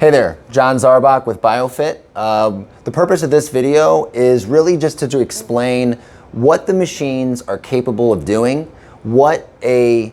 Hey there, John Zarbock with BioFit. The purpose of this video is really just to explain what the machines are capable of doing, what a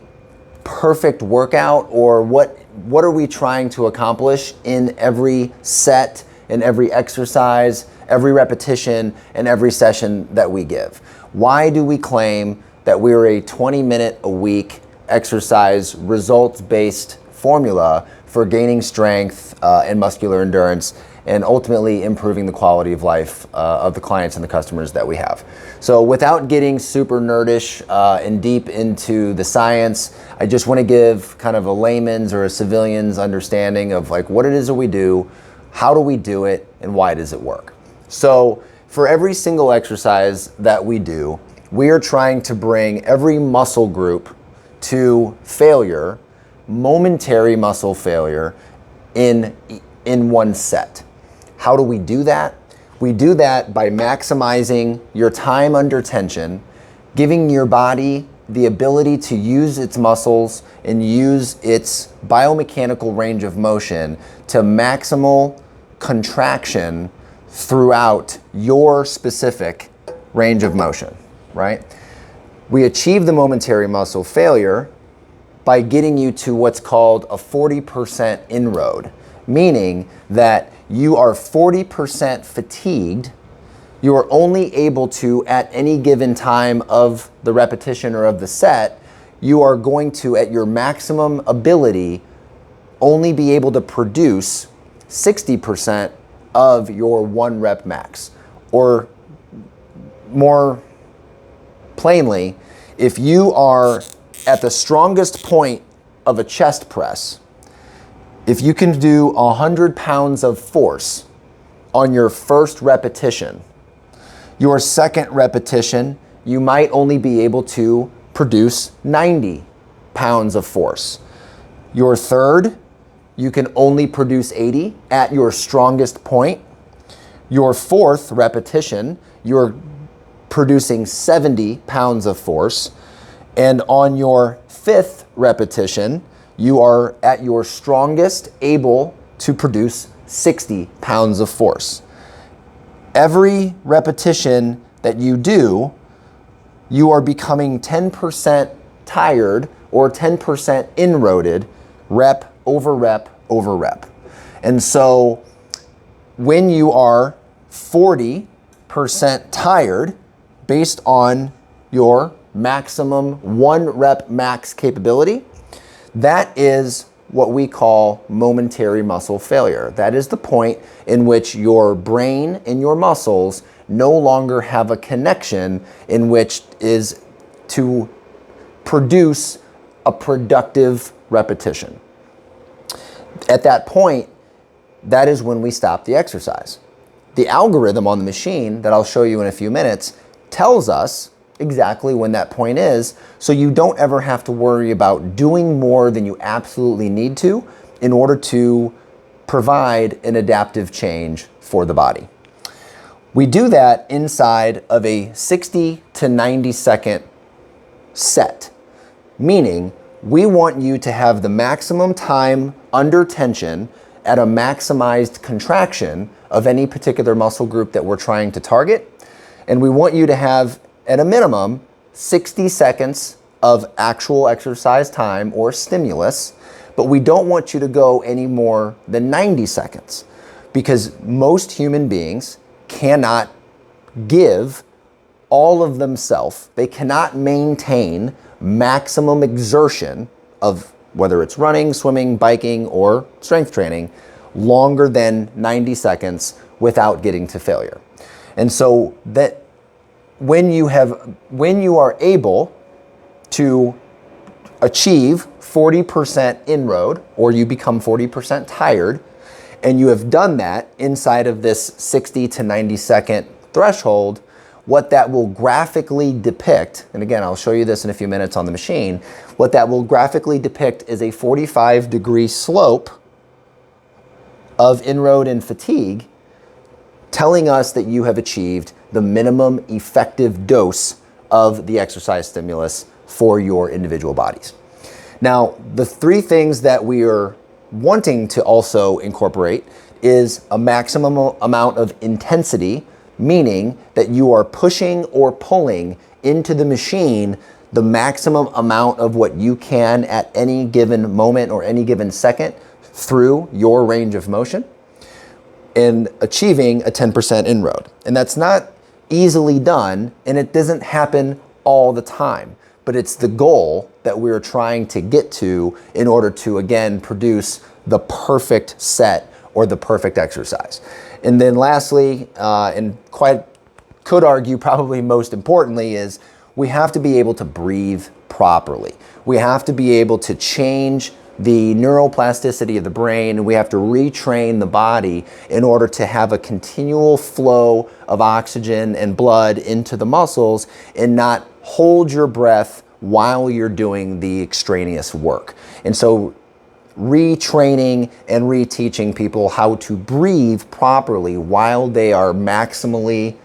perfect workout or what are we trying to accomplish in every set, in every exercise, every repetition, and every session that we give. Why do we claim that we're a 20-minute a week exercise results-based formula for gaining strength and muscular endurance and ultimately improving the quality of life of the clients and the customers that we have? So without getting super nerdish and deep into the science, I just want to give kind of a layman's or a civilian's understanding of like what it is that we do, how do we do it, and why does it work. So for every single exercise that we do, we are trying to bring every muscle group to failure, momentary muscle failure in one set. How do we do that? We do that by maximizing your time under tension, giving your body the ability to use its muscles and use its biomechanical range of motion to maximal contraction throughout your specific range of motion, right? We achieve the momentary muscle failure by getting you to what's called a 40% inroad, meaning that you are 40% fatigued. You are only able to, at any given time of the repetition or of the set, you are going to, at your maximum ability, only be able to produce 60% of your 1 rep max. Or more plainly, if you are at the strongest point of a chest press, if you can do 100 pounds of force on your first repetition, your second repetition, you might only be able to produce 90 pounds of force. Your third, you can only produce 80 at your strongest point. Your fourth repetition, you're producing 70 pounds of force. And on your fifth repetition, you are at your strongest able to produce 60 pounds of force. Every repetition that you do, you are becoming 10% tired or 10% inroaded, rep over rep over rep. And so when you are 40% tired based on your maximum 1 rep max capability, that is what we call momentary muscle failure. That is the point in which your brain and your muscles no longer have a connection in which is to produce a productive repetition. At that point, that is when we stop the exercise. The algorithm on the machine that I'll show you in a few minutes tells us exactly when that point is, so you don't ever have to worry about doing more than you absolutely need to in order to provide an adaptive change for the body. We do that inside of a 60 to 90 second set, meaning we want you to have the maximum time under tension at a maximized contraction of any particular muscle group that we're trying to target. And we want you to have, at a minimum, 60 seconds of actual exercise time or stimulus, but we don't want you to go any more than 90 seconds because most human beings cannot give all of themselves. They cannot maintain maximum exertion of whether it's running, swimming, biking, or strength training longer than 90 seconds without getting to failure. And so that when you are able to achieve 40% inroad, or you become 40% tired, and you have done that inside of this 60 to 90 second threshold, what that will graphically depict, and again, I'll show you this in a few minutes on the machine, what that will graphically depict is a 45-degree slope of inroad and fatigue, telling us that you have achieved the minimum effective dose of the exercise stimulus for your individual bodies. Now, the 3 things that we are wanting to also incorporate is a maximum amount of intensity, meaning that you are pushing or pulling into the machine the maximum amount of what you can at any given moment or any given second through your range of motion, and achieving a 10% inroad. And that's not easily done, and it doesn't happen all the time, but it's the goal that we're trying to get to in order to, again, produce the perfect set or the perfect exercise. And then lastly, and quite could argue probably most importantly, is we have to be able to breathe properly. We have to be able to change the neuroplasticity of the brain, and we have to retrain the body in order to have a continual flow of oxygen and blood into the muscles and not hold your breath while you're doing the extraneous work. And so retraining and reteaching people how to breathe properly while they are maximally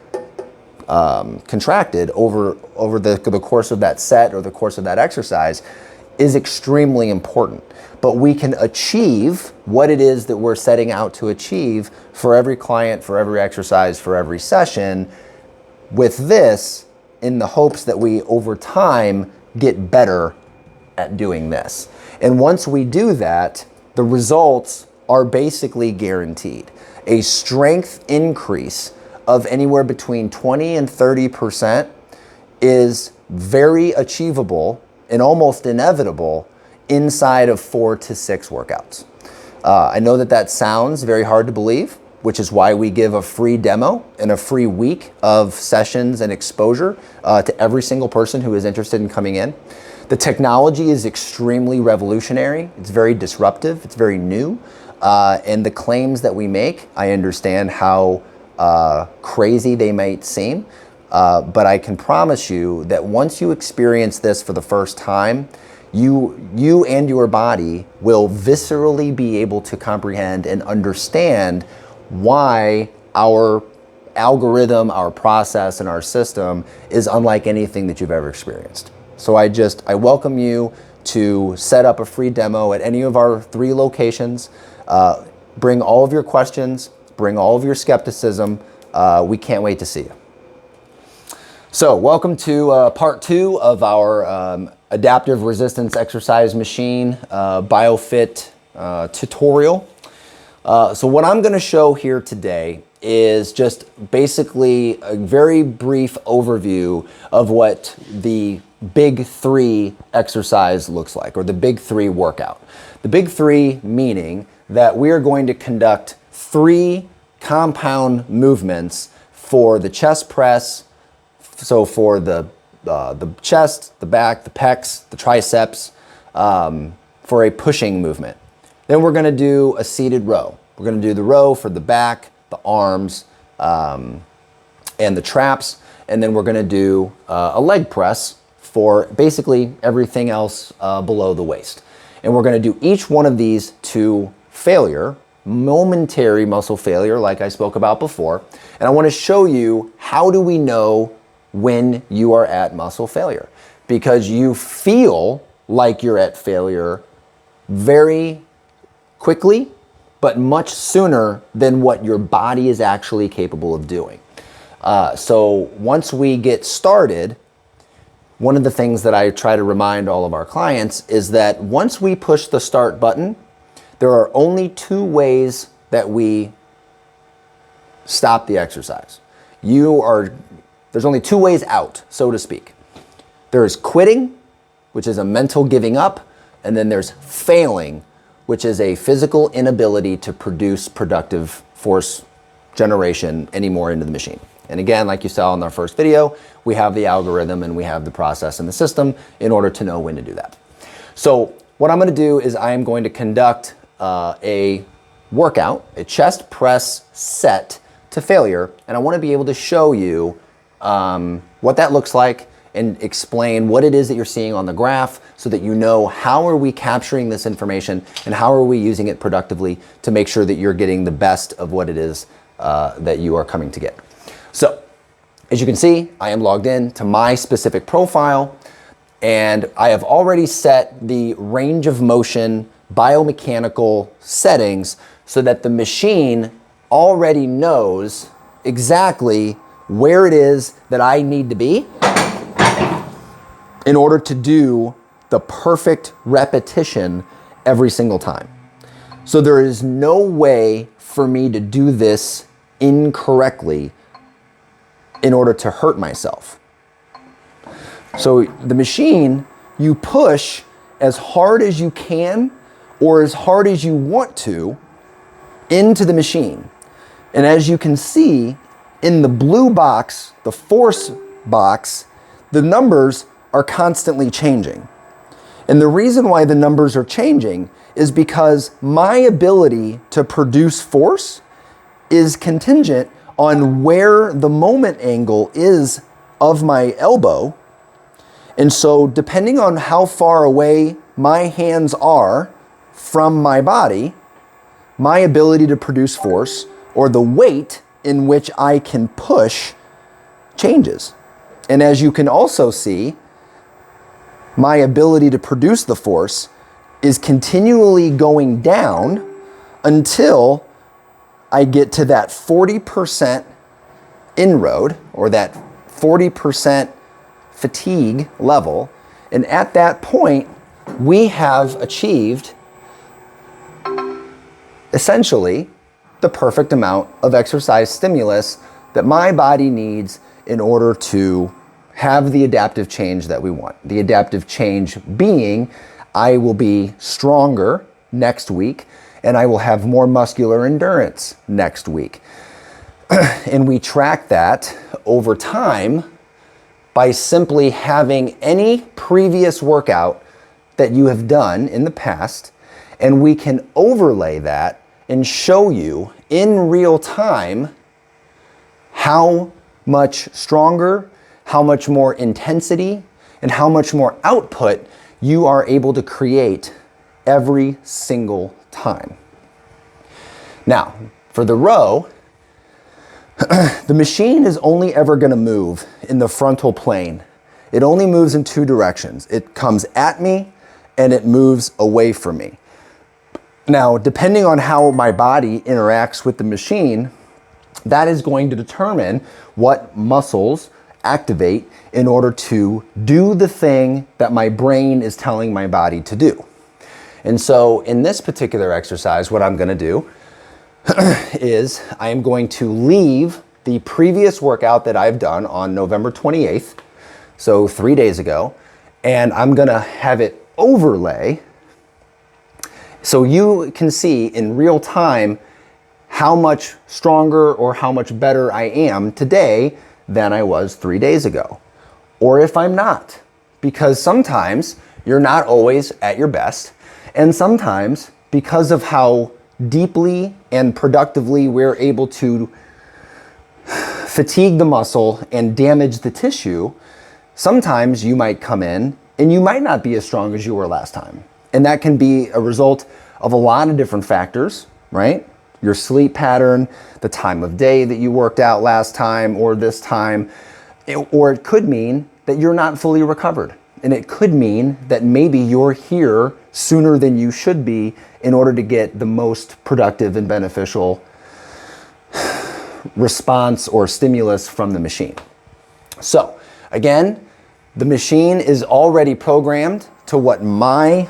contracted over the course of that set or the course of that exercise is extremely important. But we can achieve what it is that we're setting out to achieve for every client, for every exercise, for every session with this, in the hopes that we over time get better at doing this. And once we do that, the results are basically guaranteed. A strength increase of anywhere between 20 and 30% is very achievable and almost inevitable inside of 4 to 6 workouts. I know that sounds very hard to believe, which is why we give a free demo and a free week of sessions and exposure to every single person who is interested in coming in. The technology is extremely revolutionary. It's very disruptive. It's very new. And the claims that we make, I understand how crazy they might seem, but I can promise you that once you experience this for the first time, you and your body will viscerally be able to comprehend and understand why our algorithm, our process, and our system is unlike anything that you've ever experienced. So I welcome you to set up a free demo at any of our 3 locations. Bring all of your questions, bring all of your skepticism. We can't wait to see you. So welcome to part 2 of our adaptive resistance exercise machine BioFit tutorial. So what I'm going to show here today is just basically a very brief overview of what the big 3 exercise looks like, or the big 3 workout. The big 3 meaning that we are going to conduct 3 compound movements for the chest press. So for the chest, the back, the pecs, the triceps, for a pushing movement. Then we're going to do a seated row. We're going to do the row for the back, the arms, and the traps. And then we're going to do a leg press for basically everything else below the waist. And we're going to do each one of these to failure, momentary muscle failure, like I spoke about before. And I want to show you, how do we know when you are at muscle failure? Because you feel like you're at failure very quickly, but much sooner than what your body is actually capable of doing. So once we get started, one of the things that I try to remind all of our clients is that once we push the start button, there are only 2 ways that we stop the exercise. There's only 2 ways out, so to speak. There's quitting, which is a mental giving up, and then there's failing, which is a physical inability to produce productive force generation anymore into the machine. And again, like you saw in our first video, we have the algorithm and we have the process and the system in order to know when to do that. So what I'm going to do is I am going to conduct a workout, a chest press set to failure, and I want to be able to show you what that looks like and explain what it is that you're seeing on the graph so that you know how are we capturing this information and how are we using it productively to make sure that you're getting the best of what it is that you are coming to get. So as you can see, I am logged in to my specific profile, and I have already set the range of motion biomechanical settings so that the machine already knows exactly where it is that I need to be in order to do the perfect repetition every single time. So there is no way for me to do this incorrectly in order to hurt myself. So the machine, you push as hard as you can or as hard as you want to into the machine. And as you can see in the blue box, the force box, the numbers are constantly changing. And the reason why the numbers are changing is because my ability to produce force is contingent on where the moment angle is of my elbow. And so depending on how far away my hands are from my body, my ability to produce force or the weight in which I can push changes. And as you can also see, my ability to produce the force is continually going down until I get to that 40% inroad or that 40% fatigue level. And at that point, we have achieved essentially the perfect amount of exercise stimulus that my body needs in order to have the adaptive change that we want. The adaptive change being, I will be stronger next week and I will have more muscular endurance next week. And we track that over time by simply having any previous workout that you have done in the past, and we can overlay that and show you in real time how much stronger, how much more intensity, and how much more output you are able to create every single time. Now, for the row, the machine is only ever going to move in the frontal plane. It only moves in two directions. It comes at me and it moves away from me. Now, depending on how my body interacts with the machine, that is going to determine what muscles activate in order to do the thing that my brain is telling my body to do. And so in this particular exercise, what I'm going to do is I am going to leave the previous workout that I've done on November 28th, so 3 days ago, and I'm going to have it overlay so you can see in real time how much stronger or how much better I am today than I was 3 days ago. Or if I'm not, because sometimes you're not always at your best, and sometimes because of how deeply and productively we're able to fatigue the muscle and damage the tissue, sometimes you might come in and you might not be as strong as you were last time. And that can be a result of a lot of different factors, right? Your sleep pattern, the time of day that you worked out last time or this time, or it could mean that you're not fully recovered. And it could mean that maybe you're here sooner than you should be in order to get the most productive and beneficial response or stimulus from the machine. So again, the machine is already programmed to what my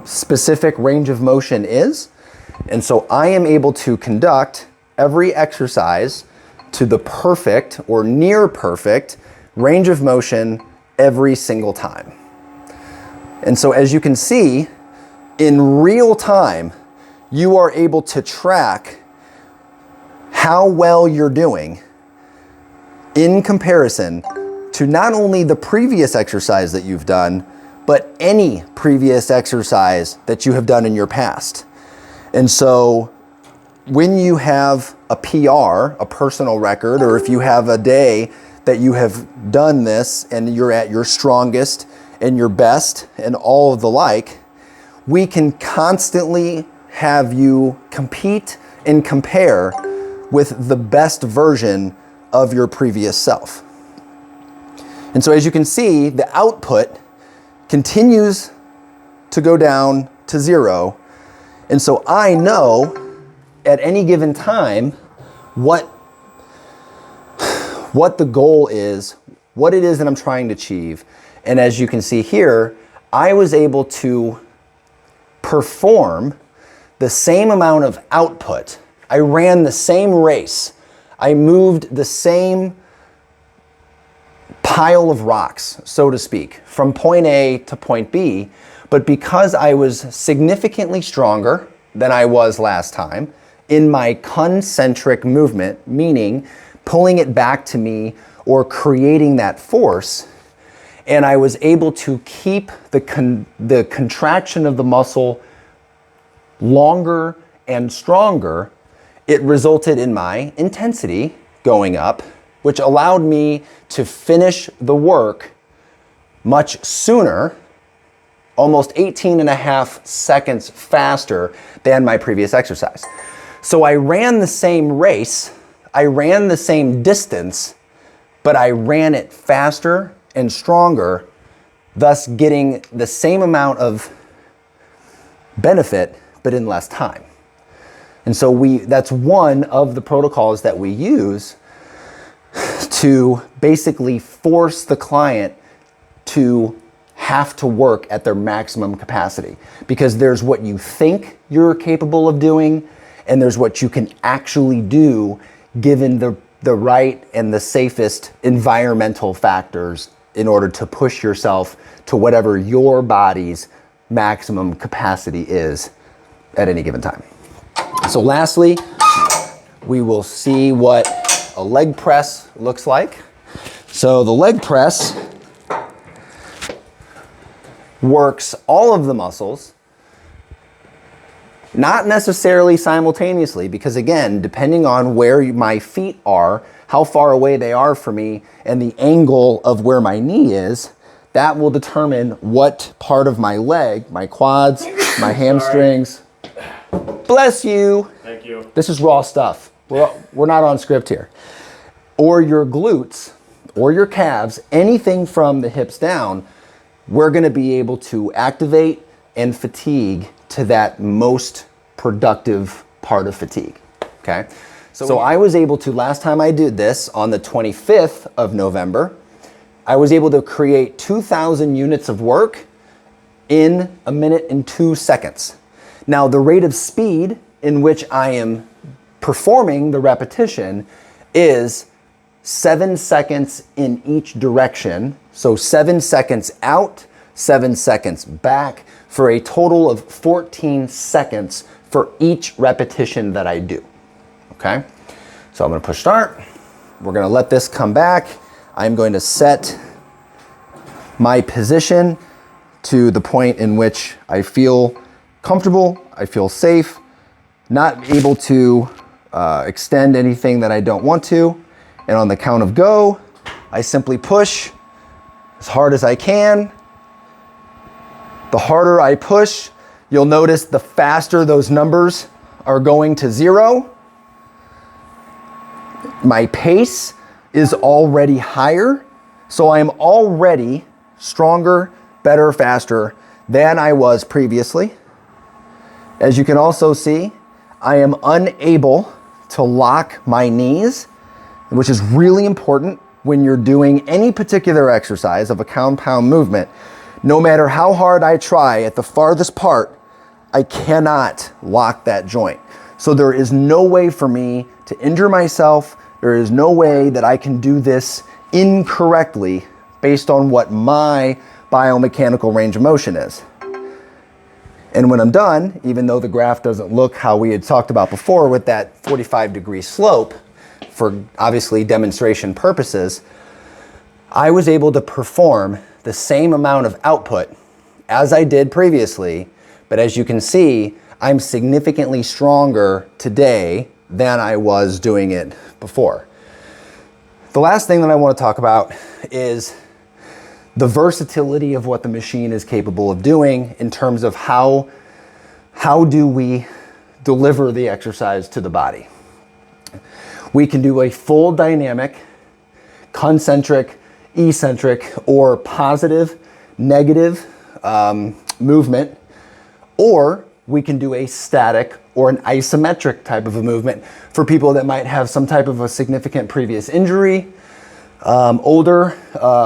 specific range of motion is. And so I am able to conduct every exercise to the perfect or near perfect range of motion every single time. And so as you can see, in real time, you are able to track how well you're doing in comparison to not only the previous exercise that you've done, but any previous exercise that you have done in your past. And so when you have a PR, a personal record, or if you have a day that you have done this and you're at your strongest and your best and all of the like, we can constantly have you compete and compare with the best version of your previous self. And so as you can see, the output continues to go down to zero And so I know at any given time what the goal is, what it is that I'm trying to achieve. And as you can see here, I was able to perform the same amount of output. I ran the same race. I moved the same pile of rocks, so to speak, from point A to point B, but because I was significantly stronger than I was last time in my concentric movement, meaning pulling it back to me or creating that force, and I was able to keep the contraction of the muscle longer and stronger, it resulted in my intensity going up, which allowed me to finish the work much sooner, almost 18.5 seconds faster than my previous exercise. So I ran the same race, I ran the same distance, but I ran it faster and stronger, thus getting the same amount of benefit, but in less time. And so that's one of the protocols that we use to basically force the client to have to work at their maximum capacity. Because there's what you think you're capable of doing, and there's what you can actually do given the right and the safest environmental factors in order to push yourself to whatever your body's maximum capacity is at any given time. So lastly, we will see what a leg press looks like. So the leg press works all of the muscles, not necessarily simultaneously, because again, depending on where my feet are, how far away they are from me, and the angle of where my knee is, that will determine what part of my leg, my quads, my hamstrings. Bless you. Thank you. This is raw stuff. We're not on script here. Or your glutes, or your calves, anything from the hips down, we're gonna be able to activate and fatigue to that most productive part of fatigue, okay? So I was able to, last time I did this on the 25th of November, I was able to create 2,000 units of work in 1 minute and 2 seconds. Now the rate of speed in which I am performing the repetition is 7 seconds in each direction. So 7 seconds out, 7 seconds back, for a total of 14 seconds for each repetition that I do, okay? So I'm gonna push start. We're gonna let this come back. I'm going to set my position to the point in which I feel comfortable, I feel safe, not able to extend anything that I don't want to. And on the count of go, I simply push as hard as I can. The harder I push, you'll notice the faster those numbers are going to 0. My pace is already higher, so I am already stronger, better, faster than I was previously. As you can also see, I am unable to lock my knees, which is really important when you're doing any particular exercise of a compound movement. No matter how hard I try at the farthest part, I cannot lock that joint. So there is no way for me to injure myself. There is no way that I can do this incorrectly based on what my biomechanical range of motion is. And when I'm done, even though the graph doesn't look how we had talked about before with that 45-degree slope, for obviously demonstration purposes, I was able to perform the same amount of output as I did previously, but as you can see, I'm significantly stronger today than I was doing it before. The last thing that I want to talk about is the versatility of what the machine is capable of doing in terms of how do we deliver the exercise to the body. We can do a full dynamic, concentric, eccentric, or positive, negative movement, or we can do a static or an isometric type of a movement for people that might have some type of a significant previous injury, older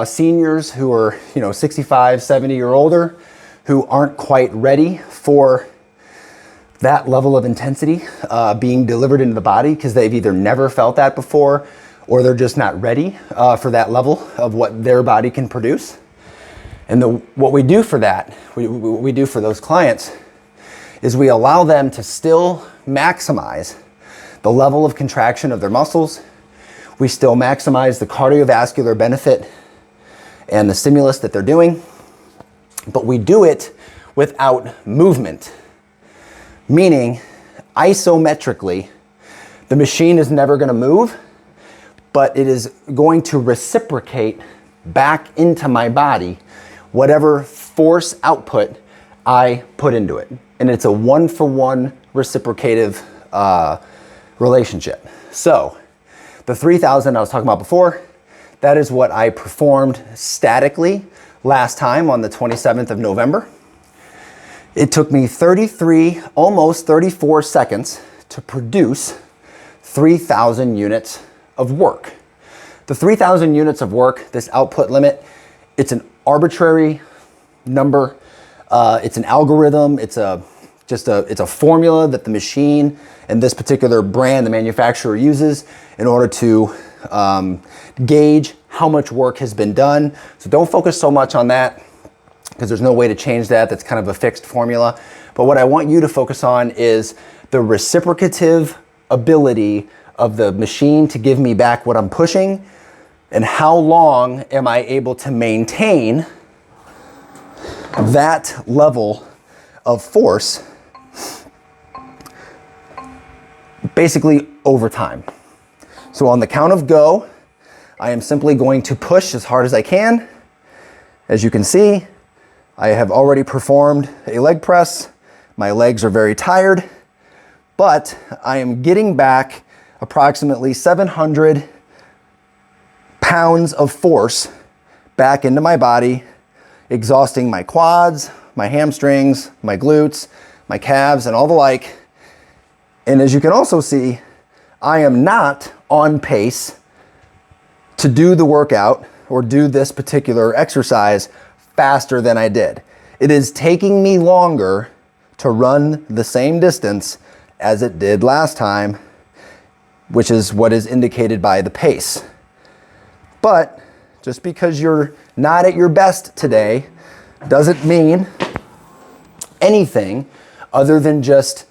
seniors who are 65, 70 or older, who aren't quite ready for that level of intensity being delivered into the body because they've either never felt that before or they're just not ready for that level of what their body can produce. And what we do for that, what we do for those clients is we allow them to still maximize the level of contraction of their muscles. We still maximize the cardiovascular benefit and the stimulus that they're doing, but we do it without movement. Meaning, isometrically, the machine is never going to move, but it is going to reciprocate back into my body whatever force output I put into it. And it's a one-for-one reciprocative relationship. So, the 3,000 I was talking about before, that is what I performed statically last time on the 27th of November. It took me 33, almost 34 seconds to produce 3,000 units of work. The 3,000 units of work, this output limit, it's an arbitrary number. It's an algorithm. It's a formula that the machine and this particular brand, the manufacturer, uses in order to gauge how much work has been done. So don't focus so much on that because there's no way to change that. That's kind of a fixed formula. But what I want you to focus on is the reciprocative ability of the machine to give me back what I'm pushing, and how long am I able to maintain that level of force basically over time. So on the count of go, I am simply going to push as hard as I can. As you can see, I have already performed a leg press. My legs are very tired, but I am getting back approximately 700 pounds of force back into my body, exhausting my quads, my hamstrings, my glutes, my calves, and all the like. And as you can also see, I am not on pace to do the workout or do this particular exercise faster than I did. It is taking me longer to run the same distance as it did last time, which is what is indicated by the pace. But just because you're not at your best today doesn't mean anything other than just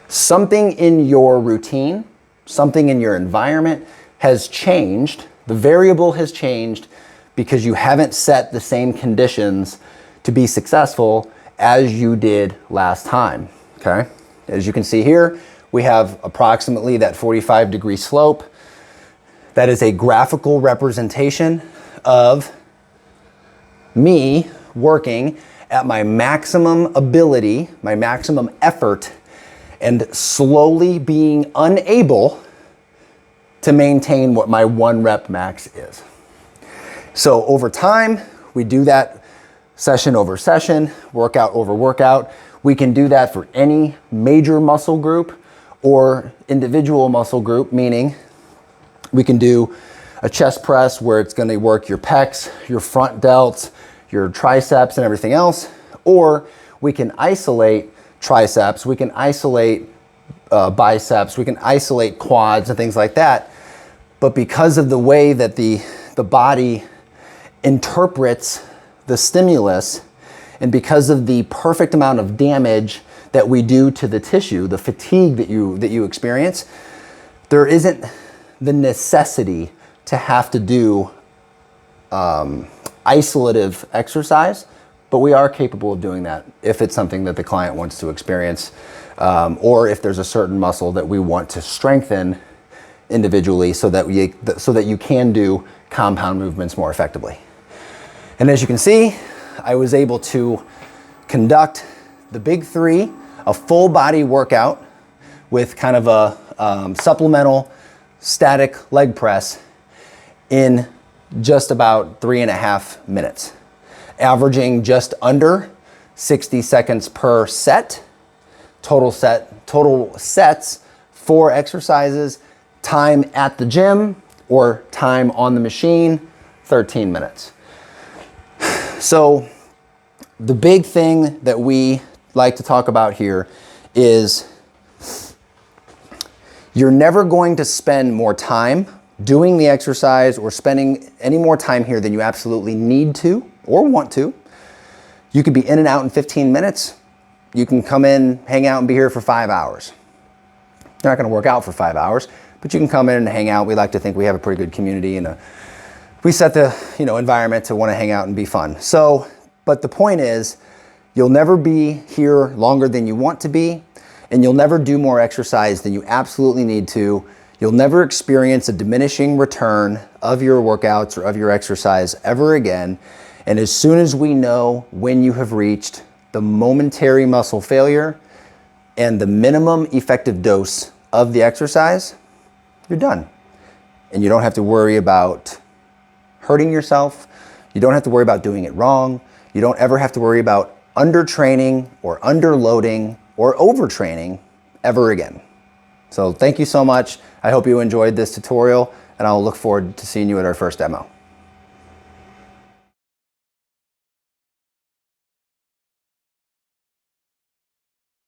something in your routine, something in your environment has changed. The variable has changed because you haven't set the same conditions to be successful as you did last time, okay? As you can see here, we have approximately that 45-degree slope. That is a graphical representation of me working at my maximum ability, my maximum effort, and slowly being unable to maintain what my 1 rep max is. So over time, we do that session over session, workout over workout. We can do that for any major muscle group or individual muscle group, meaning we can do a chest press where it's going to work your pecs, your front delts, your triceps, and everything else. Or we can isolate triceps, we can isolate biceps, we can isolate quads and things like that. But because of the way that the body interprets the stimulus, and because of the perfect amount of damage that we do to the tissue, the fatigue that you experience, there isn't the necessity to have to do isolative exercise, but we are capable of doing that if it's something that the client wants to experience, or if there's a certain muscle that we want to strengthen individually so that you can do compound movements more effectively. And as you can see, I was able to conduct the big three, a full body workout with kind of a supplemental static leg press in just about 3.5 minutes, averaging just under 60 seconds per set, total sets, 4 exercises, time at the gym or time on the machine, 13 minutes. So the big thing that we like to talk about here is you're never going to spend more time doing the exercise or spending any more time here than you absolutely need to or want to. You could be in and out in 15 minutes. You can come in, hang out, and be here for 5 hours. You're not going to work out for 5 hours, but you can come in and hang out. We like to think we have a pretty good community, and we set the environment to want to hang out and be fun. So, but the point is, you'll never be here longer than you want to be, and you'll never do more exercise than you absolutely need to. You'll never experience a diminishing return of your workouts or of your exercise ever again. And as soon as we know when you have reached the momentary muscle failure and the minimum effective dose of the exercise, you're done. And you don't have to worry about hurting yourself. You don't have to worry about doing it wrong. You don't ever have to worry about undertraining or underloading or overtraining ever again. So thank you so much. I hope you enjoyed this tutorial, and I'll look forward to seeing you at our first demo.